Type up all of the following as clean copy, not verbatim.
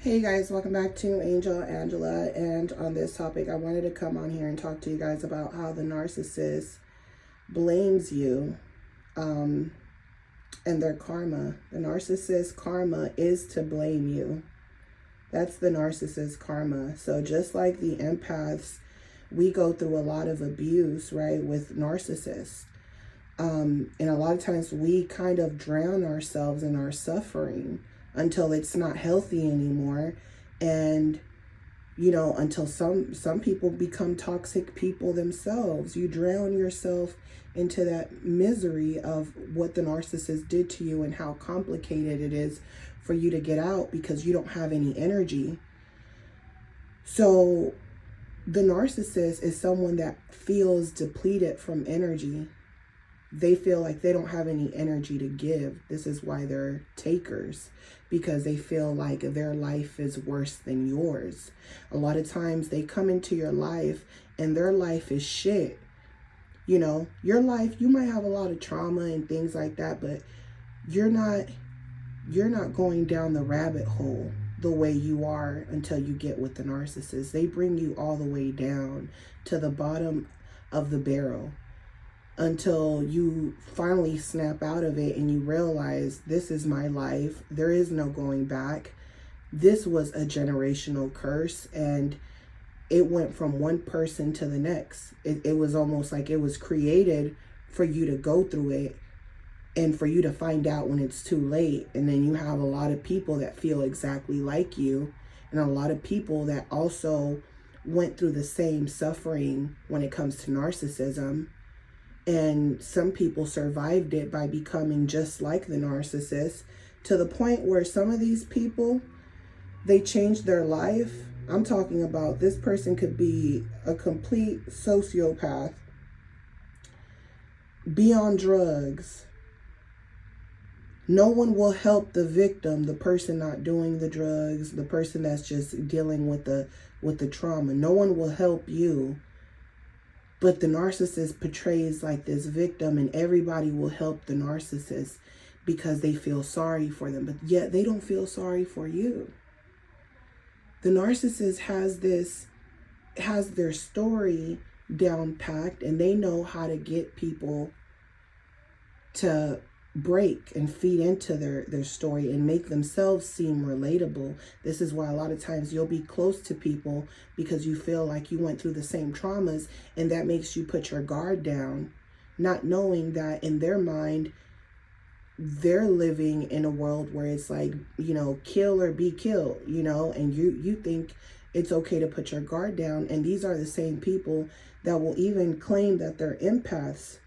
Hey guys, welcome back to Angel Angela. And on this topic, I wanted to come on here and talk to you guys about how the narcissist blames you and their karma. The narcissist karma is to blame you. That's the narcissist karma. So just like the empaths, we go through a lot of abuse, right, with narcissists. And a lot of times we kind of drown ourselves in our suffering until it's not healthy anymore. And, until some people become toxic people themselves. You drown yourself into that misery of what the narcissist did to you and how complicated it is for you to get out because you don't have any energy. So the narcissist is someone that feels depleted from energy. They feel like they don't have any energy to give. This is why they're takers, because they feel like their life is worse than yours. A lot of times they come into your life and their life is shit. Your life, you might have a lot of trauma and things like that, but you're not going down the rabbit hole the way you are until you get with the narcissist. They bring you all the way down to the bottom of the barrel, until you finally snap out of it and you realize, this is my life. There is no going back. This was a generational curse, and it went from one person to the next. It was almost like it was created for you to go through it and for you to find out when it's too late. And then you have a lot of people that feel exactly like you, and a lot of people that also went through the same suffering when it comes to narcissism. And some people survived it by becoming just like the narcissist, to the point where some of these people, they changed their life. I'm talking about, this person could be a complete sociopath, be on drugs. No one will help the victim, the person not doing the drugs, the person that's just dealing with the trauma. No one will help you. But the narcissist portrays like this victim, and everybody will help the narcissist because they feel sorry for them. But yet they don't feel sorry for you. The narcissist has their story down packed, and they know how to get people to break and feed into their story and make themselves seem relatable. This is why a lot of times you'll be close to people because you feel like you went through the same traumas, and that makes you put your guard down, not knowing that in their mind they're living in a world where it's like, kill or be killed, and you think it's okay to put your guard down. And these are the same people that will even claim that they're empaths.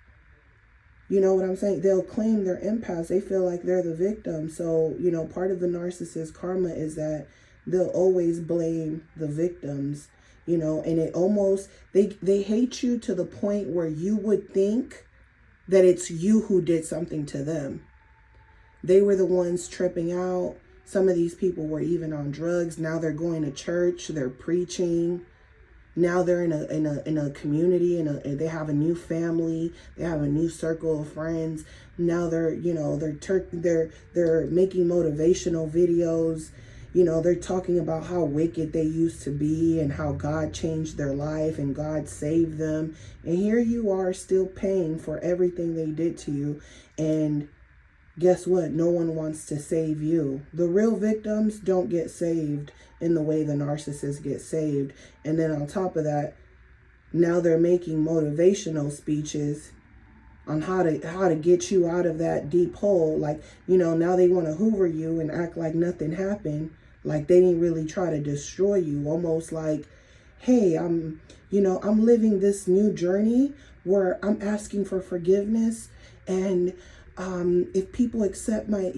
You know what I'm saying? They'll claim they're empaths. They feel like they're the victim. So, part of the narcissist karma is that they'll always blame the victims, and it almost, they hate you to the point where you would think that it's you who did something to them. They were the ones tripping out. Some of these people were even on drugs. Now they're going to church. They're preaching. Now they're in a community, and they have a new family. They have a new circle of friends. Now they're making motivational videos. They're talking about how wicked they used to be and how God changed their life and God saved them. And here you are still paying for everything they did to you. And guess what? No one wants to save you. The real victims don't get saved in the way the narcissists get saved. And then on top of that, now they're making motivational speeches on how to get you out of that deep hole. Like, now they want to hoover you and act like nothing happened, like they didn't really try to destroy you. Almost like, hey, I'm living this new journey where I'm asking for forgiveness, and if people accept my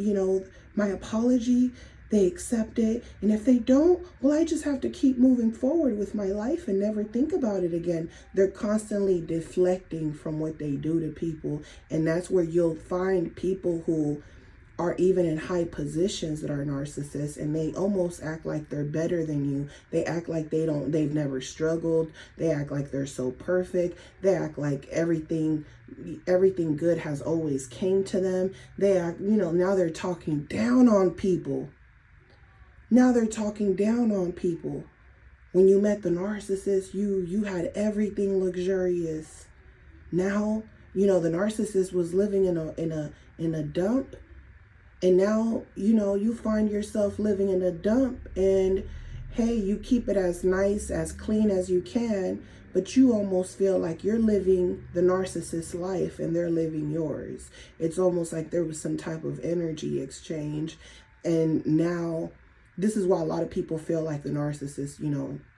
apology, they accept it. And if they don't, well, I just have to keep moving forward with my life and never think about it again. They're constantly deflecting from what they do to people. And that's where you'll find people who are even in high positions that are narcissists, and they almost act like they're better than you. They act like they've never struggled. They act like they're so perfect. They act like everything good has always came to them. They act, now they're talking down on people. Now they're talking down on people. When you met the narcissist, you had everything luxurious. Now, the narcissist was living in a dump, and now, you find yourself living in a dump, and hey, you keep it as nice, as clean as you can, but you almost feel like you're living the narcissist's life and they're living yours. It's almost like there was some type of energy exchange. And now, this is why a lot of people feel like the narcissist,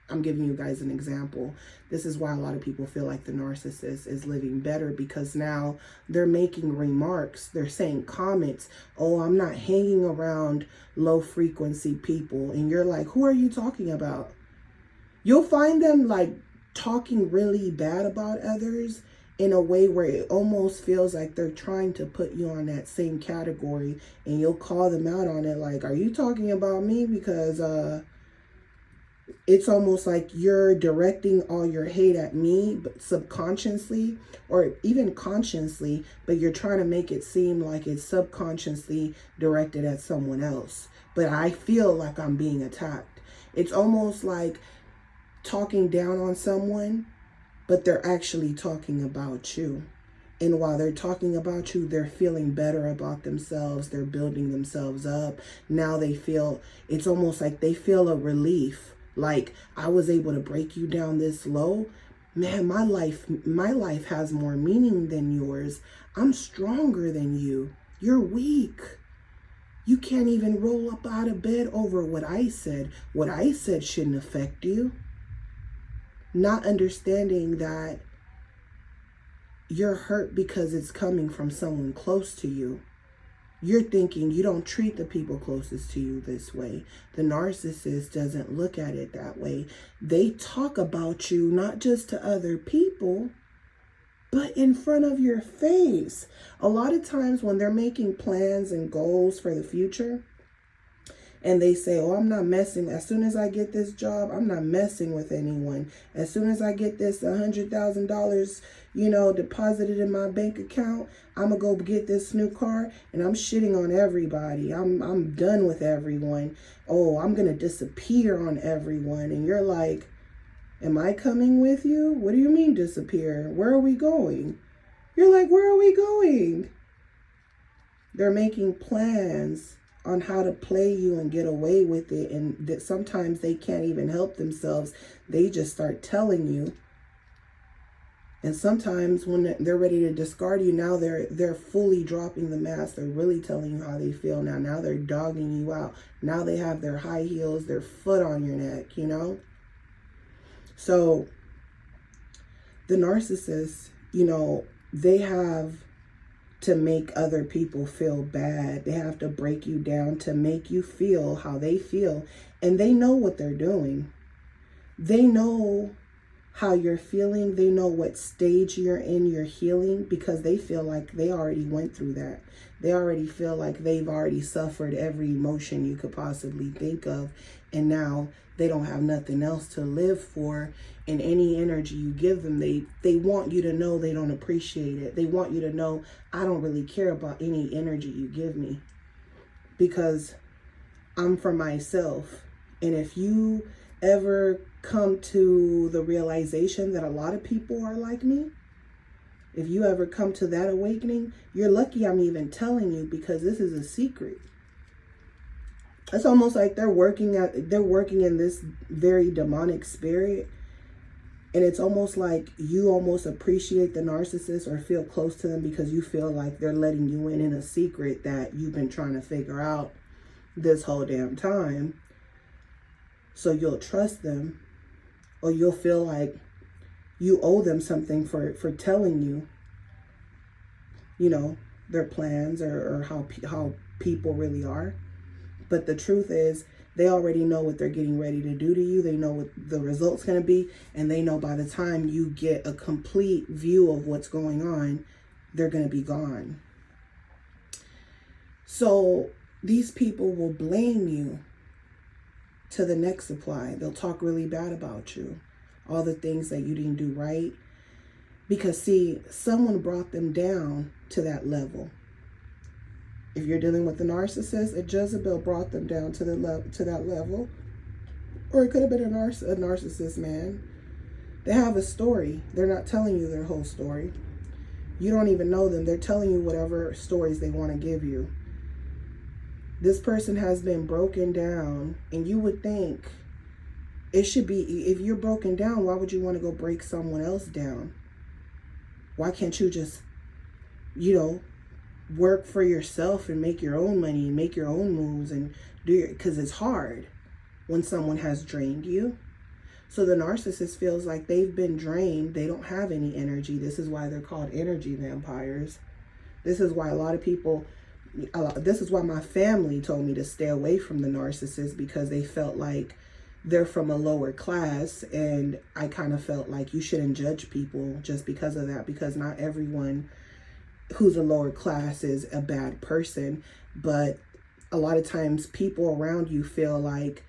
I'm giving you guys an example. This is why a lot of people feel like the narcissist is living better, because now they're making remarks. They're saying comments. Oh, I'm not hanging around low frequency people. And you're like, who are you talking about? You'll find them like talking really bad about others in a way where it almost feels like they're trying to put you on that same category, and you'll call them out on it like, are you talking about me? Because it's almost like you're directing all your hate at me, but subconsciously or even consciously, but you're trying to make it seem like it's subconsciously directed at someone else. But I feel like I'm being attacked. It's almost like talking down on someone, but they're actually talking about you. And while they're talking about you, they're feeling better about themselves. They're building themselves up. Now they feel, it's almost like they feel a relief. Like, I was able to break you down this low. Man, my life has more meaning than yours. I'm stronger than you. You're weak. You can't even roll up out of bed over what I said. What I said shouldn't affect you. Not understanding that you're hurt because it's coming from someone close to you. You're thinking you don't treat the people closest to you this way. The narcissist doesn't look at it that way. They talk about you not just to other people, but in front of your face. A lot of times when they're making plans and goals for the future, and they say, oh, I'm not messing. As soon as I get this job, I'm not messing with anyone. As soon as I get this $100,000, deposited in my bank account, I'm going to go get this new car, and I'm shitting on everybody. I'm done with everyone. Oh, I'm going to disappear on everyone. And you're like, am I coming with you? What do you mean disappear? Where are we going? You're like, where are we going? They're making plans on how to play you and get away with it, and that sometimes they can't even help themselves. They just start telling you. And sometimes when they're ready to discard you, now they're fully dropping the mask. They're really telling you how they feel now. Now they're dogging you out. Now they have their high heels, their foot on your neck, So the narcissists, they have to make other people feel bad. They have to break you down to make you feel how they feel. And they know what they're doing. They know how you're feeling. They know what stage you're in your healing, because they feel like they already went through that. They already feel like they've already suffered every emotion you could possibly think of. And now they don't have nothing else to live for. And any energy you give them, they want you to know they don't appreciate it. They want you to know, I don't really care about any energy you give me, because I'm for myself. And if you ever come to the realization that a lot of people are like me, if you ever come to that awakening, you're lucky I'm even telling you, because this is a secret. It's almost like they're working in this very demonic spirit. And it's almost like you almost appreciate the narcissist or feel close to them because you feel like they're letting you in a secret that you've been trying to figure out this whole damn time. So you'll trust them, or you'll feel like you owe them something for telling you, their plans or how people really are. But the truth is, they already know what they're getting ready to do to you. They know what the result's going to be. And they know by the time you get a complete view of what's going on, they're going to be gone. So these people will blame you to the next supply. They'll talk really bad about you. All the things that you didn't do right. Because, see, someone brought them down to that level. If you're dealing with a narcissist, a Jezebel brought them down to that level. Or it could have been a narcissist man. They have a story. They're not telling you their whole story. You don't even know them. They're telling you whatever stories they want to give you. This person has been broken down, and you would think it should be, if you're broken down, why would you want to go break someone else down? Why can't you just, work for yourself and make your own money and make your own moves and do your, because it's hard when someone has drained you. So the narcissist feels like they've been drained. They don't have any energy. This is why they're called energy vampires. This is why a lot of people, this is why my family told me to stay away from the narcissist, because they felt like they're from a lower class. And I kind of felt like you shouldn't judge people just because of that, because not everyone who's a lower class is a bad person. But a lot of times people around you feel like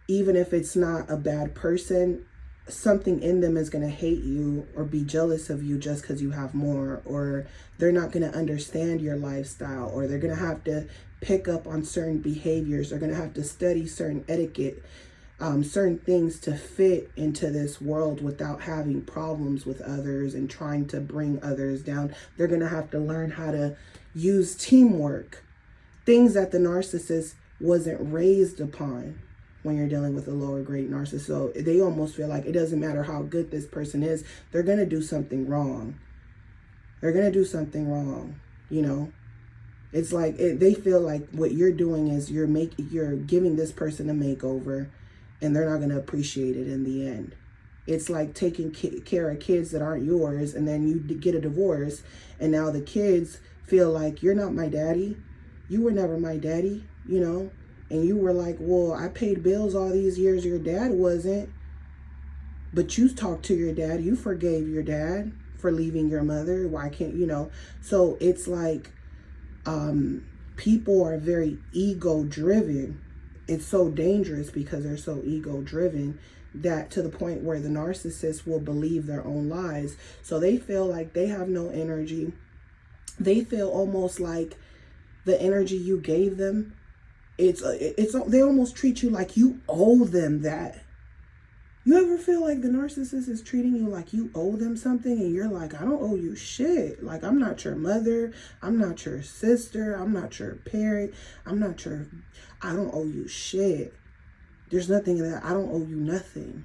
even if it's not a bad person, something in them is going to hate you or be jealous of you just because you have more, or they're not going to understand your lifestyle, or they're going to have to pick up on certain behaviors. They're going to have to study certain etiquette, certain things to fit into this world without having problems with others and trying to bring others down. They're going to have to learn how to use teamwork, things that the narcissist wasn't raised upon. When you're dealing with a lower grade narcissist, so they almost feel like it doesn't matter how good this person is, they're going to do something wrong. They're going to do something wrong. It's like they feel like what you're doing is you're giving this person a makeover, and they're not going to appreciate it in the end. It's like taking care of kids that aren't yours, and then you get a divorce, and now the kids feel like, you're not my daddy. You were never my daddy, And you were like, well, I paid bills all these years. Your dad wasn't. But you talked to your dad. You forgave your dad for leaving your mother. Why can't, So it's like people are very ego-driven. It's so dangerous because they're so ego-driven, that to the point where the narcissist will believe their own lies. So they feel like they have no energy. They feel almost like the energy you gave them, they almost treat you like you owe them that. You ever feel like the narcissist is treating you like you owe them something, and you're like, I don't owe you shit. Like, I'm not your mother. I'm not your sister. I'm not your parent. I don't owe you shit. There's nothing that I don't owe you nothing.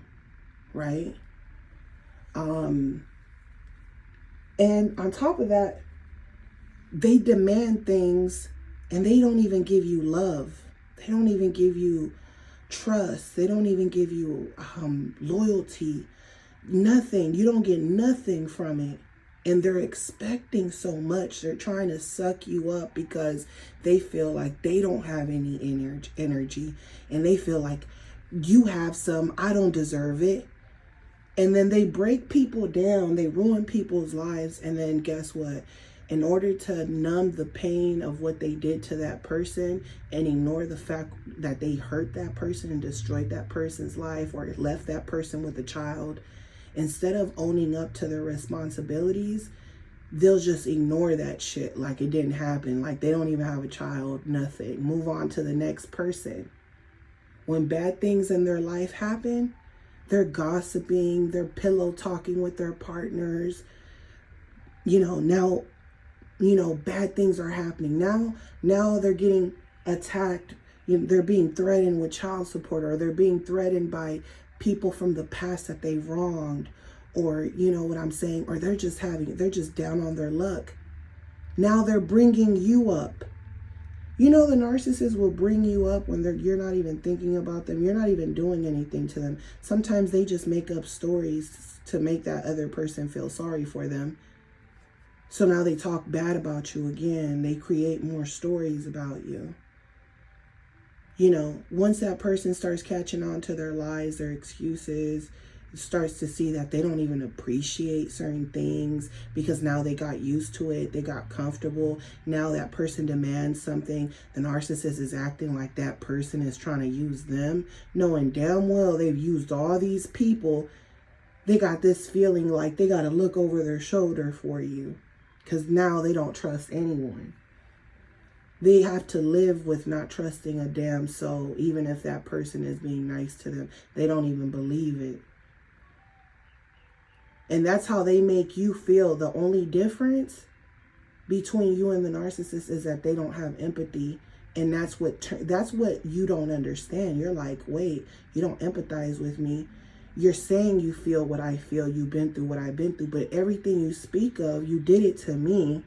Right? And on top of that, they demand things, and they don't even give you love. They don't even give you trust. They don't even give you loyalty. Nothing. You don't get nothing from it. And they're expecting so much. They're trying to suck you up because they feel like they don't have any energy. And they feel like you have some. I don't deserve it. And then they break people down. They ruin people's lives. And then guess what? In order to numb the pain of what they did to that person and ignore the fact that they hurt that person and destroyed that person's life or left that person with a child, instead of owning up to their responsibilities, they'll just ignore that shit like it didn't happen, like they don't even have a child, nothing. Move on to the next person. When bad things in their life happen, they're gossiping, they're pillow talking with their partners. Now, bad things are happening. Now they're getting attacked. They're being threatened with child support, or they're being threatened by people from the past that they've wronged, or what I'm saying, or they're just down on their luck. Now they're bringing you up. The narcissist will bring you up when you're not even thinking about them. You're not even doing anything to them. Sometimes they just make up stories to make that other person feel sorry for them. So now they talk bad about you again. They create more stories about you. Once that person starts catching on to their lies, their excuses, starts to see that they don't even appreciate certain things because now they got used to it. They got comfortable. Now that person demands something. The narcissist is acting like that person is trying to use them, knowing damn well they've used all these people. They got this feeling like they got to look over their shoulder for you, because now they don't trust anyone. They have to live with not trusting a damn soul, even if that person is being nice to them. They don't even believe it. And that's how they make you feel. The only difference between you and the narcissist is that they don't have empathy. And that's what you don't understand. You're like, wait, you don't empathize with me. You're saying you feel what I feel. You've been through what I've been through. But everything you speak of, you did it to me.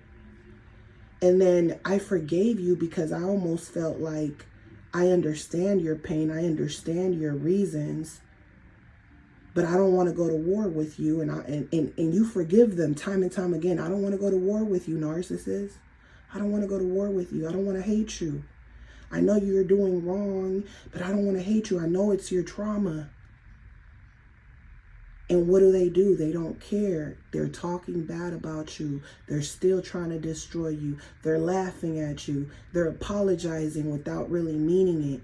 And then I forgave you because I almost felt like I understand your pain. I understand your reasons. But I don't want to go to war with you. And you forgive them time and time again. I don't want to go to war with you, narcissist. I don't want to go to war with you. I don't want to hate you. I know you're doing wrong, but I don't want to hate you. I know it's your trauma. And what do? They don't care. They're talking bad about you. They're still trying to destroy you. They're laughing at you. They're apologizing without really meaning it.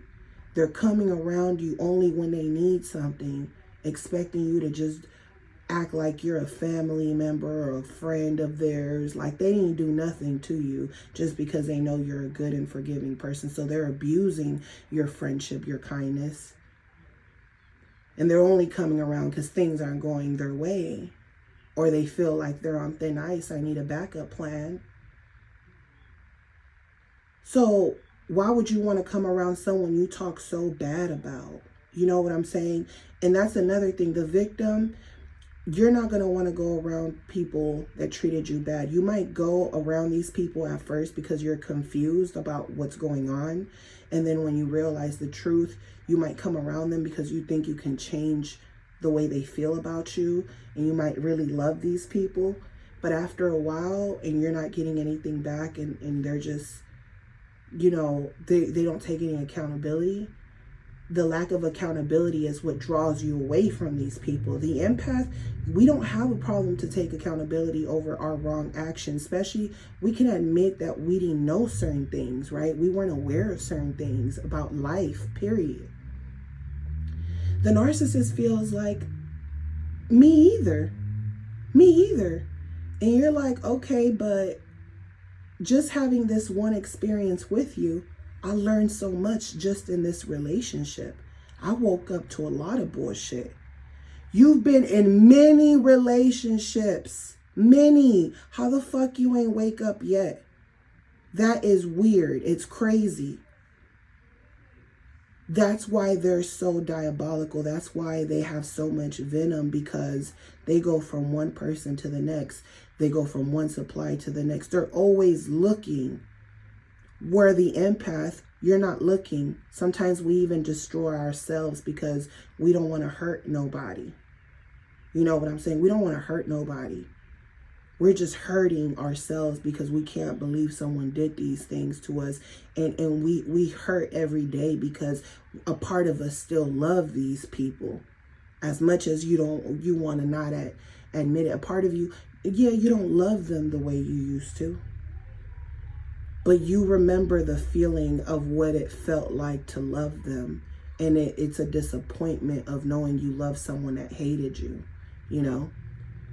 They're coming around you only when they need something, expecting you to just act like you're a family member or a friend of theirs. Like they didn't do nothing to you just because they know you're a good and forgiving person. So they're abusing your friendship, your kindness. And they're only coming around because things aren't going their way. Or they feel like they're on thin ice. I need a backup plan. So why would you want to come around someone you talk so bad about? You know what I'm saying? And that's another thing. The victim, you're not going to want to go around people that treated you bad. You might go around these people at first because you're confused about what's going on. And then when you realize the truth, you might come around them because you think you can change the way they feel about you. And you might really love these people. But after a while, and you're not getting anything back, and they're just, you know, they don't take any accountability. The lack of accountability is what draws you away from these people. The empath, we don't have a problem to take accountability over our wrong actions, especially we can admit that we didn't know certain things, right? We weren't aware of certain things about life, period. The narcissist feels like, me either. And you're like, okay, but just having this one experience with you, I learned so much just in this relationship. I woke up to a lot of bullshit. You've been in many relationships. Many. How the fuck you ain't wake up yet? That is weird. It's crazy. That's why they're so diabolical. That's why they have so much venom, because they go from one person to the next. They go from one supply to the next. They're always looking. Where the empath, you're not looking. Sometimes we even destroy ourselves because we don't want to hurt nobody. You know what I'm saying? We don't want to hurt nobody. We're just hurting ourselves because we can't believe someone did these things to us. And we hurt every day because a part of us still love these people. As much as you want to not admit it. A part of you, yeah, you don't love them the way you used to. But you remember the feeling of what it felt like to love them. And it's a disappointment of knowing you love someone that hated you, you know?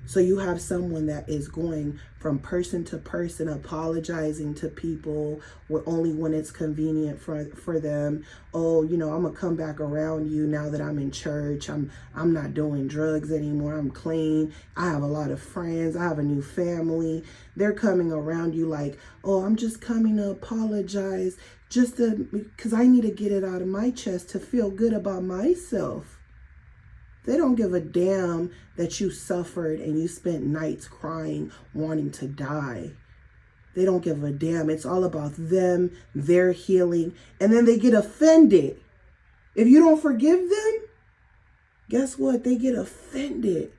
So you have someone that is going from person to person, apologizing to people only when it's convenient for them. Oh, you know, I'm going to come back around you now that I'm in church. I'm not doing drugs anymore. I'm clean. I have a lot of friends. I have a new family. They're coming around you like, oh, I'm just coming to apologize because I need to get it out of my chest to feel good about myself. They don't give a damn that you suffered and you spent nights crying, wanting to die. They don't give a damn. It's all about them, their healing. And then they get offended. If you don't forgive them, guess what? They get offended.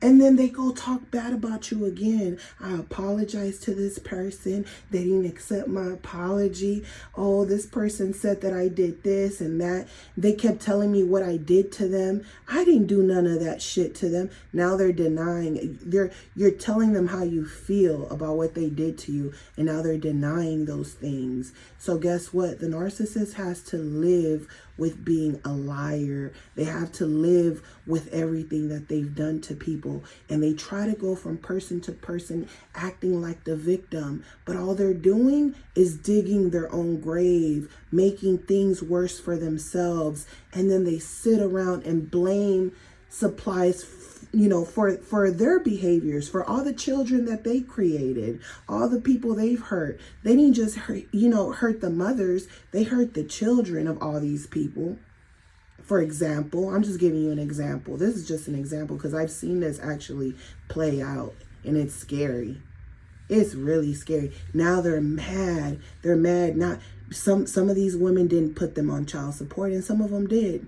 And then they go talk bad about you again. I apologize to this person. They didn't accept my apology. Oh, this person said that I did this and that. They kept telling me what I did to them. I didn't do none of that shit to them. Now they're denying. You're telling them how you feel about what they did to you. And now they're denying those things. So guess what? The narcissist has to live with being a liar. They have to live with everything that they've done to people. people, and they try to go from person to person acting like the victim, but all they're doing is digging their own grave, making things worse for themselves, and then they sit around and blame supplies, for their behaviors, for all the children that they created, all the people they've hurt. They didn't just hurt the mothers, they hurt the children of all these people. For example, I'm just giving you an example. This is just an example because I've seen this actually play out, and it's scary. It's really scary. Now they're mad. They're mad. Not some of these women didn't put them on child support, and some of them did.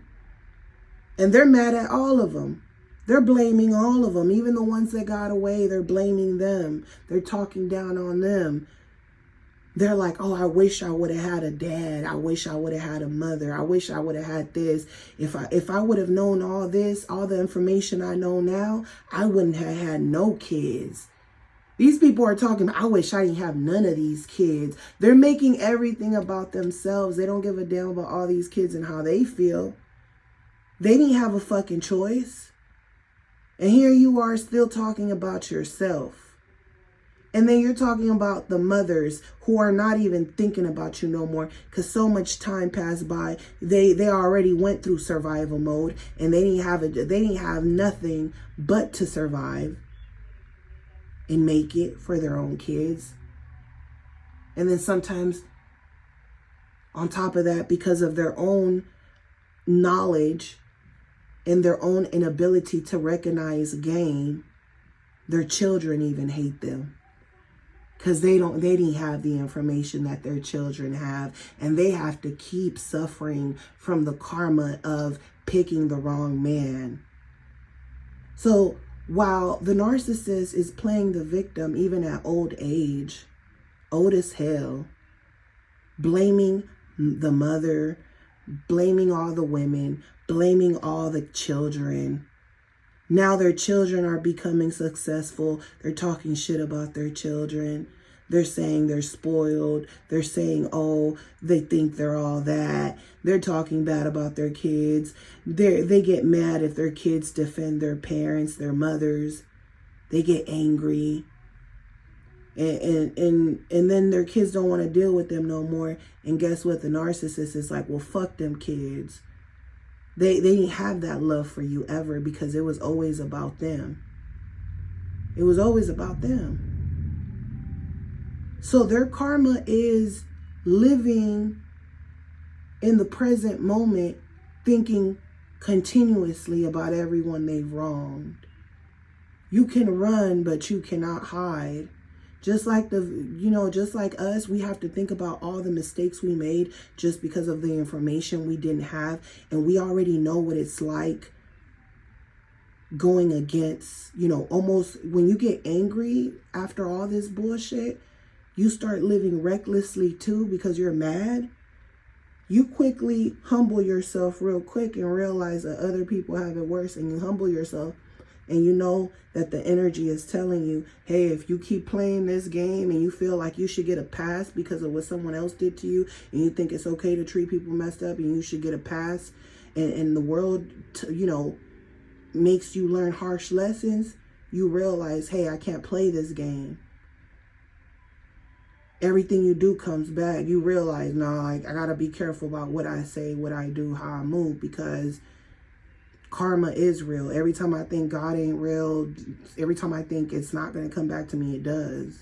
And they're mad at all of them. They're blaming all of them. Even the ones that got away, they're blaming them. They're talking down on them. They're like, oh, I wish I would have had a dad. I wish I would have had a mother. I wish I would have had this. If I would have known all this, all the information I know now, I wouldn't have had no kids. These people are talking, I wish I didn't have none of these kids. They're making everything about themselves. They don't give a damn about all these kids and how they feel. They didn't have a fucking choice. And here you are still talking about yourself. And then you're talking about the mothers who are not even thinking about you no more because so much time passed by. They already went through survival mode, and they didn't have nothing but to survive and make it for their own kids. And then sometimes on top of that, because of their own knowledge and their own inability to recognize gain, their children even hate them. Because they didn't have the information that their children have, and they have to keep suffering from the karma of picking the wrong man. So while the narcissist is playing the victim, even at old age, old as hell, blaming the mother, blaming all the women, blaming all the children. Now their children are becoming successful. They're talking shit about their children. They're saying they're spoiled. They're saying, oh, they think they're all that. They're talking bad about their kids. They get mad if their kids defend their parents, their mothers. They get angry. And then their kids don't want to deal with them no more. And guess what? The narcissist is like, well, fuck them kids. They didn't have that love for you ever because it was always about them. It was always about them. So their karma is living in the present moment, thinking continuously about everyone they've wronged. You can run, but you cannot hide. Just like just like us, we have to think about all the mistakes we made just because of the information we didn't have. And we already know what it's like going against, almost when you get angry after all this bullshit, you start living recklessly too because you're mad. You quickly humble yourself real quick and realize that other people have it worse, and you humble yourself. And you know that the energy is telling you, hey, if you keep playing this game and you feel like you should get a pass because of what someone else did to you, and you think it's okay to treat people messed up and you should get a pass, and the world, makes you learn harsh lessons, you realize, hey, I can't play this game. Everything you do comes back. You realize, no, I got to be careful about what I say, what I do, how I move, because karma is real. Every time I think God ain't real, every time I think it's not going to come back to me, it does.